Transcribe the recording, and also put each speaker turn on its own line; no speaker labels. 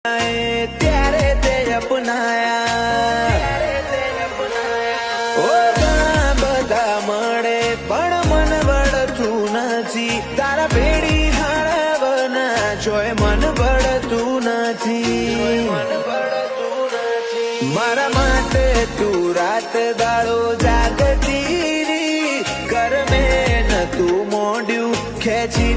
ત્યારે તે અપનાયા ઓ ઘણા બધા મળે પણ મન વળતું નથી તારા ભેડી હાળવના જોય મન વળતું નથી મારા માટે તું રાત દાડો જાગતી કર મેં તું મોડ્યું ખેંચી